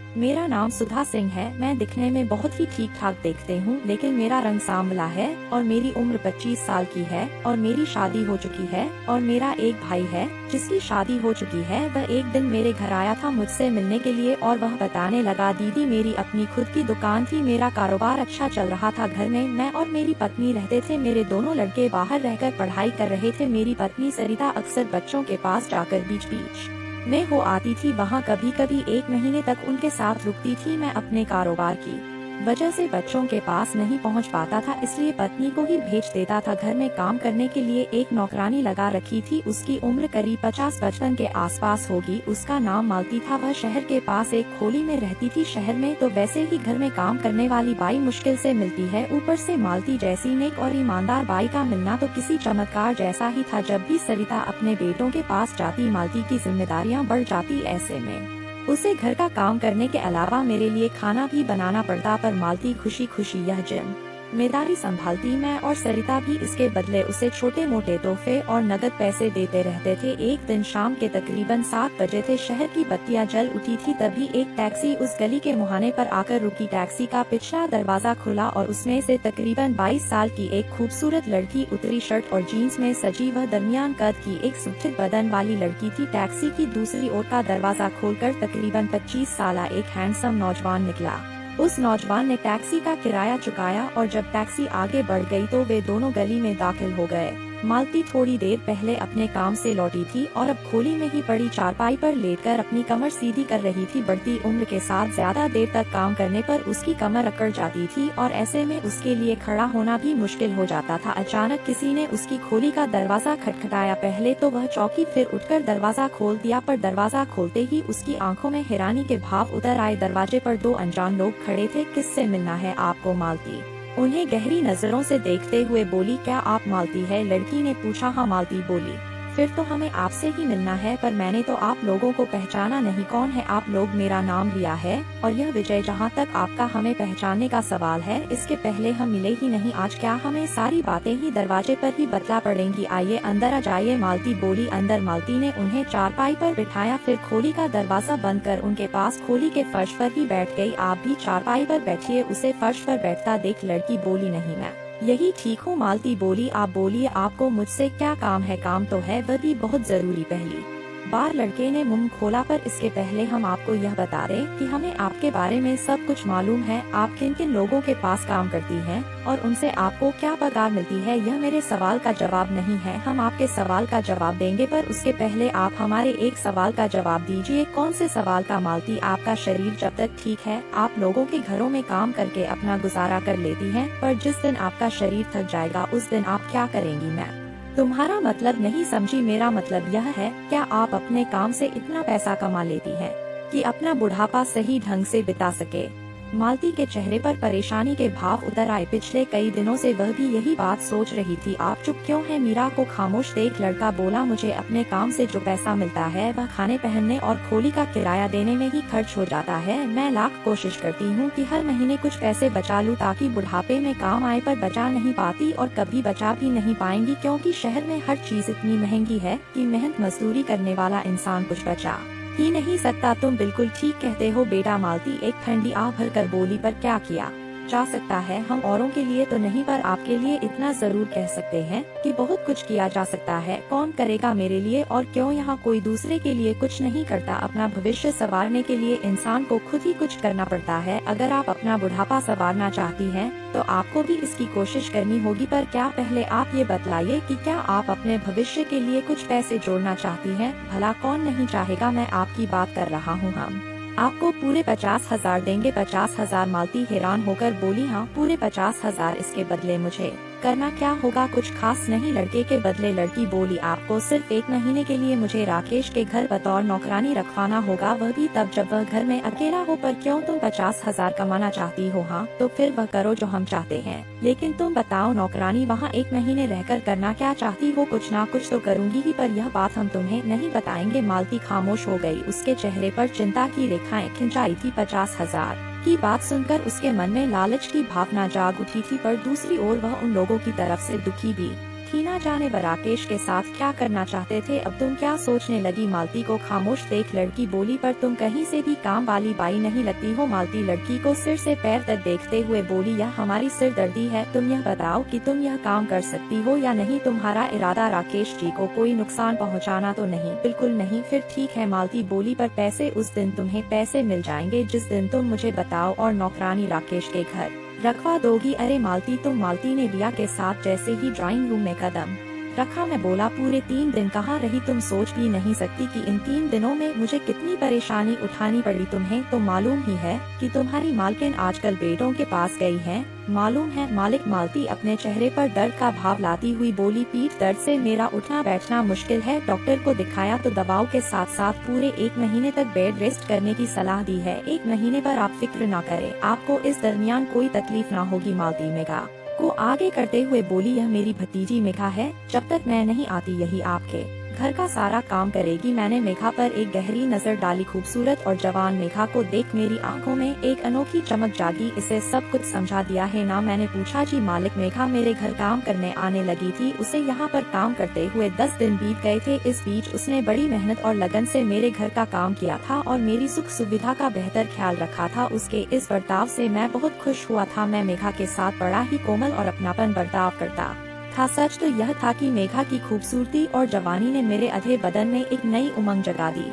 मेरा नाम सुधा सिंह है। मैं दिखने में बहुत ही ठीक ठाक देखते हूँ, लेकिन मेरा रंग सांवला है और मेरी उम्र 25 साल की है और मेरी शादी हो चुकी है और मेरा एक भाई है जिसकी शादी हो चुकी है। वह एक दिन मेरे घर आया था मुझसे मिलने के लिए और वह बताने लगा, दीदी मेरी अपनी खुद की दुकान थी, मेरा कारोबार अच्छा चल रहा था। घर में मैं और मेरी पत्नी रहते थे, मेरे दोनों लड़के बाहर रहकर पढ़ाई कर रहे थे। मेरी पत्नी सरिता अक्सर बच्चों के पास जाकर बीच बीच में हो आती थी, वहाँ कभी कभी 1 महीने तक उनके साथ रुकती थी। मैं अपने कारोबार की वजह से बच्चों के पास नहीं पहुँच पाता था, इसलिए पत्नी को ही भेज देता था। घर में काम करने के लिए एक नौकरानी लगा रखी थी, उसकी उम्र करीब 50-55 के आसपास होगी। उसका नाम मालती था। वह शहर के पास एक खोली में रहती थी। शहर में तो वैसे ही घर में काम करने वाली बाई मुश्किल से मिलती है, ऊपर से मालती जैसी नेक और ईमानदार बाई का मिलना तो किसी चमत्कार जैसा ही था। जब भी सरिता अपने बेटों के पास जाती, मालती की जिम्मेदारियां बढ़ जाती। ऐसे में उसे घर का काम करने के अलावा मेरे लिए खाना भी बनाना पड़ता, पर मालती खुशी खुशी यह जिम्मेदारी संभालती। मैं और सरिता भी इसके बदले उसे छोटे मोटे तोहफे और नगद पैसे देते रहते थे। एक दिन शाम के तकरीबन 7 बजे थे, शहर की बत्तियां जल उठी थी, तभी एक टैक्सी उस गली के मुहाने पर आकर रुकी। टैक्सी का पिछला दरवाजा खुला और उसमें से तकरीबन 22 साल की एक खूबसूरत लड़की उतरी। शर्ट और जीन्स में सजी वह दरमियान कद की एक सुठित बदन वाली लड़की थी। टैक्सी की दूसरी ओर का दरवाजा खोलकर तकरीबन 25 साला एक हैंडसम नौजवान निकला। उस नौजवान ने टैक्सी का किराया चुकाया और जब टैक्सी आगे बढ़ गई तो वे दोनों गली में दाखिल हो गए। मालती थोड़ी देर पहले अपने काम से लौटी थी और अब खोली में ही पड़ी चारपाई पर लेटकर अपनी कमर सीधी कर रही थी। बढ़ती उम्र के साथ ज्यादा देर तक काम करने पर उसकी कमर अकड़ जाती थी और ऐसे में उसके लिए खड़ा होना भी मुश्किल हो जाता था। अचानक किसी ने उसकी खोली का दरवाजा खटखटाया। पहले तो वह चौंकी, फिर उठकर दरवाजा खोल दिया, पर दरवाजा खोलते ही उसकी आंखों में हैरानी के भाव उतर आए। दरवाजे पर 2 अनजान लोग खड़े थे। किससे मिलना है आपको? मालती उन्हें गहरी नजरों से देखते हुए बोली। क्या आप मालती है? लड़की ने पूछा। हाँ, मालती बोली। फिर तो हमें आपसे ही मिलना है, पर मैंने तो आप लोगों को पहचाना नहीं। कौन है आप लोग? मेरा नाम लिया है और यह विजय। जहाँ तक आपका हमें पहचानने का सवाल है, इसके पहले हम मिले ही नहीं आज। क्या हमें सारी बातें ही दरवाजे पर ही बतला पड़ेंगी? आइए अंदर आ जाइए, मालती बोली। अंदर मालती ने उन्हें चारपाई पर बिठाया, फिर खोली का दरवाजा बंद कर उनके पास खोली के फर्श पर ही बैठ गई। आप भी चारपाई पर बैठिए। उसे फर्श पर बैठता देख लड़की बोली। नहीं, मैं यही ठीक हूँ। मालती बोली। आप बोलिए, आपको मुझसे क्या काम है? काम तो है, वह भी बहुत जरूरी। पहली बार लड़के ने मुंह खोला, पर इसके पहले हम आपको यह बता दें कि हमें आपके बारे में सब कुछ मालूम है। आप किन किन लोगों के पास काम करती हैं और उनसे आपको क्या पगार मिलती है। यह मेरे सवाल का जवाब नहीं है। हम आपके सवाल का जवाब देंगे, पर उसके पहले आप हमारे एक सवाल का जवाब दीजिए। कौन से सवाल का? मालती, आपका शरीर जब तक ठीक है, आप लोगों के घरों में काम करके अपना गुजारा कर लेती हैं, पर जिस दिन आपका शरीर थक जाएगा उस दिन आप क्या करेंगी? मैं तुम्हारा मतलब नहीं समझी। मेरा मतलब यह है, क्या आप अपने काम से इतना पैसा कमा लेती हैं कि अपना बुढ़ापा सही ढंग से बिता सके? मालती के चेहरे पर परेशानी के भाव उतर आए। पिछले कई दिनों से वह भी यही बात सोच रही थी। आप चुप क्यों हैं? मीरा को खामोश देख लड़का बोला। मुझे अपने काम से जो पैसा मिलता है वह खाने पहनने और खोली का किराया देने में ही खर्च हो जाता है। मैं लाख कोशिश करती हूँ कि हर महीने कुछ पैसे बचा लूँ ताकि बुढ़ापे में काम आए, पर बचा नहीं पाती और कभी बचा भी नहीं पाएंगी, क्योंकि शहर में हर चीज इतनी महंगी है कि मेहनत मजदूरी करने वाला इंसान कुछ बचा ही नहीं सकता। तुम बिल्कुल ठीक कहते हो बेटा, मालती एक ठंडी आह भरकर बोली। पर क्या किया जा सकता है? हम औरों के लिए तो नहीं, पर आपके लिए इतना जरूर कह सकते हैं कि बहुत कुछ किया जा सकता है। कौन करेगा मेरे लिए? और क्यों यहाँ कोई दूसरे के लिए कुछ नहीं करता? अपना भविष्य संवारने के लिए इंसान को खुद ही कुछ करना पड़ता है। अगर आप अपना बुढ़ापा संवारना चाहती हैं तो आपको भी इसकी कोशिश करनी होगी। पर क्या? पहले आप ये बतलाइए कि क्या आप अपने भविष्य के लिए कुछ पैसे जोड़ना चाहती हैं? भला कौन नहीं चाहेगा? मैं आपकी बात कर रहा हूँ। हम आपको पूरे 50,000 देंगे। 50,000? मालती हैरान होकर बोली। हाँ, पूरे 50,000। इसके बदले मुझे करना क्या होगा? कुछ खास नहीं। लड़के के बदले लड़की बोली। आपको सिर्फ 1 महीने के लिए मुझे राकेश के घर बतौर नौकरानी रखवाना होगा, वह भी तब जब वह घर में अकेला हो। पर क्यों? तुम 50,000 कमाना चाहती हो? हाँ, तो फिर वह करो जो हम चाहते हैं। लेकिन तुम बताओ, नौकरानी वहाँ 1 महीने रहकर करना क्या चाहती हो? कुछ ना कुछ तो करूँगी ही, पर यह बात हम तुम्हें नहीं बताएंगे। मालती खामोश हो गई। उसके चेहरे पर चिंता की रेखाएं खिंचाई थी। 50,000 की बात सुनकर उसके मन में लालच की भावना जाग उठी थी, पर दूसरी ओर वह उन लोगों की तरफ से दुखी भी कि ना जाने वह राकेश के साथ क्या करना चाहते थे। अब तुम क्या सोचने लगी? मालती को खामोश देख लड़की बोली, पर तुम कहीं से भी काम वाली बाई नहीं लगती हो। मालती लड़की को सिर से पैर तक देखते हुए बोली, यह हमारी सिरदर्दी है, तुम यह बताओ कि तुम यह काम कर सकती हो या नहीं। तुम्हारा इरादा राकेश जी को कोई नुकसान पहुँचाना तो नहीं? बिल्कुल नहीं। फिर ठीक है, मालती बोली, पर पैसे उस दिन तुम्हें पैसे मिल जाएंगे जिस दिन तुम मुझे बताओ और नौकरानी राकेश के घर रखवा दोगी। अरे मालती तुम। मालती ने रिया के साथ जैसे ही ड्राइंग रूम में कदम रखा, मैं बोला, पूरे 3 दिन कहाँ रही? तुम सोच भी नहीं सकती कि इन 3 दिनों में मुझे कितनी परेशानी उठानी पड़ी। तुम्हें तो मालूम ही है कि तुम्हारी मालकिन आजकल बेटों के पास गई है। मालूम है मालिक? मालती अपने चेहरे पर दर्द का भाव लाती हुई बोली, पीठ दर्द से मेरा उठना बैठना मुश्किल है। डॉक्टर को दिखाया तो दवाओं के साथ साथ पूरे 1 महीने तक बेड रेस्ट करने की सलाह दी है। 1 महीने पर आप फिक्र न करें, आपको इस दरमियान कोई तकलीफ न होगी। मालती मेघा को आगे करते हुए बोली, यह मेरी भतीजी मेघा है, जब तक मैं नहीं आती यही आपके घर का सारा काम करेगी। मैंने मेघा पर एक गहरी नजर डाली। खूबसूरत और जवान मेघा को देख मेरी आंखों में एक अनोखी चमक जागी। इसे सब कुछ समझा दिया है ना? मैंने पूछा। जी मालिक। मेघा मेरे घर काम करने आने लगी थी। उसे यहाँ पर काम करते हुए 10 दिन बीत गए थे। इस बीच उसने बड़ी मेहनत और लगन से मेरे घर का काम किया था और मेरी सुख सुविधा का बेहतर ख्याल रखा था। उसके इस बर्ताव से मैं बहुत खुश हुआ था। मैं मेघा के साथ बड़ा ही कोमल और अपनापन बर्ताव करता था। सच तो यह था कि मेघा की खूबसूरती और जवानी ने मेरे अधे बदन में एक नई उमंग जगा दी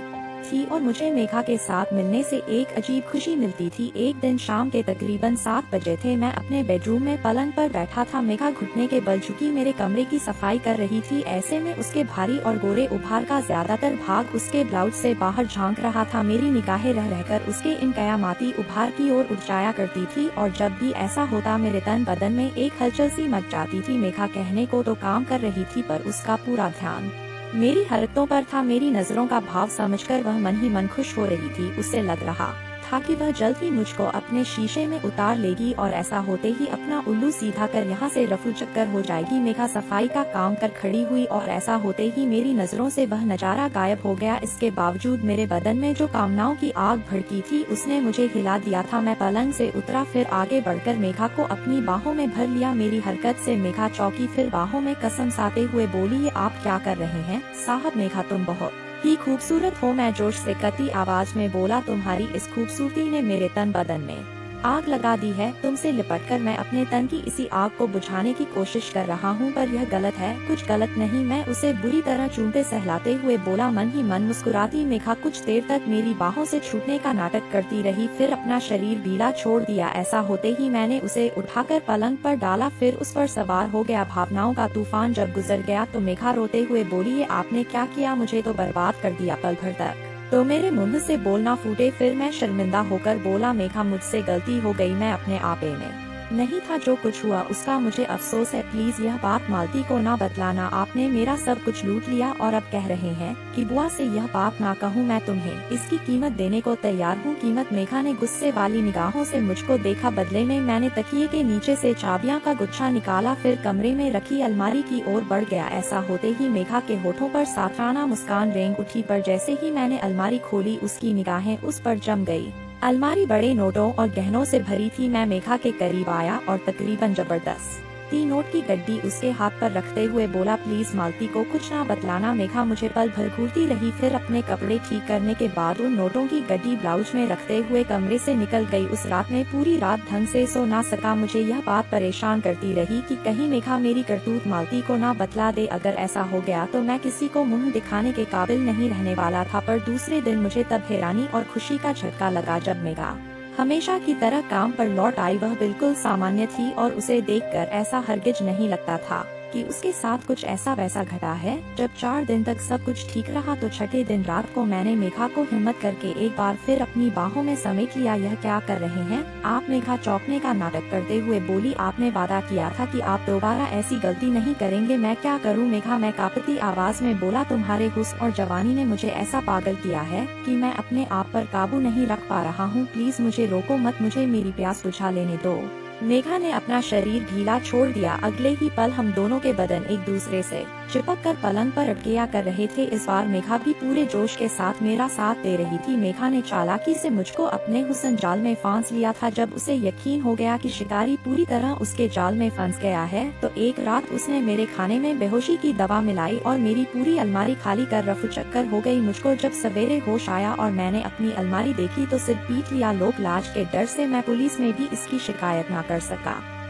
थी और मुझे मेघा के साथ मिलने से एक अजीब खुशी मिलती थी। एक दिन शाम के तकरीबन 7 बजे थे। मैं अपने बेडरूम में पलंग पर बैठा था। मेघा घुटने के बल झुकी मेरे कमरे की सफाई कर रही थी। ऐसे में उसके भारी और गोरे उभार का ज्यादातर भाग उसके ब्लाउज से बाहर झांक रहा था। मेरी निगाहें रह रहकर उसके इन कयामाती उभार की ओर उठ जाया करती थी और जब भी ऐसा होता मेरे तन बदन में एक हलचल सी मच जाती थी। मेघा कहने को तो काम कर रही थी पर उसका पूरा ध्यान मेरी हरकतों पर था। मेरी नजरों का भाव समझकर वह मन ही मन खुश हो रही थी। उसे लग रहा था कि वह जल्द ही मुझको अपने शीशे में उतार लेगी और ऐसा होते ही अपना उल्लू सीधा कर यहाँ से रफू चक्कर हो जाएगी। मेघा सफाई का काम कर खड़ी हुई और ऐसा होते ही मेरी नजरों से वह नजारा गायब हो गया। इसके बावजूद मेरे बदन में जो कामनाओं की आग भड़की थी उसने मुझे हिला दिया था। मैं पलंग से उतरा, फिर आगे बढ़कर मेघा को अपनी बाहों में भर लिया। मेरी हरकत से मेघा चौंकी, फिर बाहों में कसम साते हुए बोली, ये आप क्या कर रहे हैं? साहब मेघा तुम बहुत ही खूबसूरत हो। मैं जोश से कती आवाज में बोला, तुम्हारी इस खूबसूरती ने मेरे तन बदन में आग लगा दी है। तुमसे लिपटकर मैं अपने तन की इसी आग को बुझाने की कोशिश कर रहा हूँ, पर यह गलत है। कुछ गलत नहीं। मैं उसे बुरी तरह चूमते सहलाते हुए बोला, मन ही मन मुस्कुराती मेघा कुछ देर तक मेरी बाहों से छूटने का नाटक करती रही, फिर अपना शरीर ढीला छोड़ दिया। ऐसा होते ही मैंने उसे उठाकर पलंग पर डाला, फिर उस पर सवार हो गया। भावनाओं का तूफान जब गुजर गया तो मेघा रोते हुए बोली, ये आपने क्या किया? मुझे तो बर्बाद कर दिया। पल भर तक तो मेरे मुंह से बोलना फूटे, फिर मैं शर्मिंदा होकर बोला, मेघा मुझसे गलती हो गई, मैं अपने आपे में नहीं था। जो कुछ हुआ उसका मुझे अफसोस है। प्लीज यह बात मालती को ना बतलाना। आपने मेरा सब कुछ लूट लिया और अब कह रहे हैं कि बुआ से यह बात ना कहूँ। मैं तुम्हें इसकी कीमत देने को तैयार हूँ। कीमत? मेघा ने गुस्से वाली निगाहों से मुझको देखा। बदले में मैंने तकिए के नीचे से चाबियां का गुच्छा निकाला, फिर कमरे में रखी अलमारी की ओर बढ़ गया। ऐसा होते ही मेघा के होठों पर साफराना मुस्कान रेंग उठी, पर जैसे ही मैंने अलमारी खोली उसकी निगाहें उस पर जम गई। अलमारी बड़े नोटों और गहनों से भरी थी। मैं मेघा के करीब आया और तकरीबन जबरदस्त नोट की गड्डी उसके हाथ पर रखते हुए बोला, प्लीज मालती को कुछ ना बतलाना। मेघा मुझे पल भर घूरती रही, फिर अपने कपड़े ठीक करने के बाद उन नोटों की गड्डी ब्लाउज में रखते हुए कमरे से निकल गई। उस रात में पूरी रात ढंग से सो ना सका। मुझे यह बात परेशान करती रही कि कहीं मेघा मेरी करतूत मालती को ना बतला दे। अगर ऐसा हो गया तो मैं किसी को मुंह दिखाने के काबिल नहीं रहने वाला था। पर दूसरे दिन मुझे तब हैरानी और खुशी का झटका लगा जब मेघा हमेशा की तरह काम पर लौट आई। वह बिल्कुल सामान्य थी और उसे देखकर ऐसा हरगिज नहीं लगता था कि उसके साथ कुछ ऐसा वैसा घटा है। जब 4 दिन तक सब कुछ ठीक रहा तो छठे दिन रात को मैंने मेघा को हिम्मत करके एक बार फिर अपनी बाहों में समेट लिया। यह क्या कर रहे हैं आप? मेघा चौंकने का नाटक करते हुए बोली, आपने वादा किया था कि आप दोबारा ऐसी गलती नहीं करेंगे। मैं क्या करूं मेघा? मैं कांपती आवाज में बोला, तुम्हारे हुस्न और जवानी ने मुझे ऐसा पागल किया है कि मैं अपने आप पर काबू नहीं रख पा रहा हूँ। प्लीज मुझे रोको मत, मुझे मेरी प्यास बुझा लेने दो। मेघा ने अपना शरीर ढीला छोड़ दिया। अगले ही पल हम दोनों के बदन एक दूसरे से चिपक कर पलंग पर अटकिया कर रहे थे। इस बार मेघा भी पूरे जोश के साथ मेरा साथ दे रही थी। मेघा ने चालाकी से मुझको अपने हुस्न जाल में फांस लिया था। जब उसे यकीन हो गया कि शिकारी पूरी तरह उसके जाल में फंस गया है, तो एक रात उसने मेरे खाने में बेहोशी की दवा मिलाई और मेरी पूरी अलमारी खाली कर रफू चक्कर हो गई। मुझको जब सवेरे होश आया और मैंने अपनी अलमारी देखी तो सिर पीट लिया। लोक लाज के डर से मैं पुलिस में भी इसकी शिकायत न कर सका।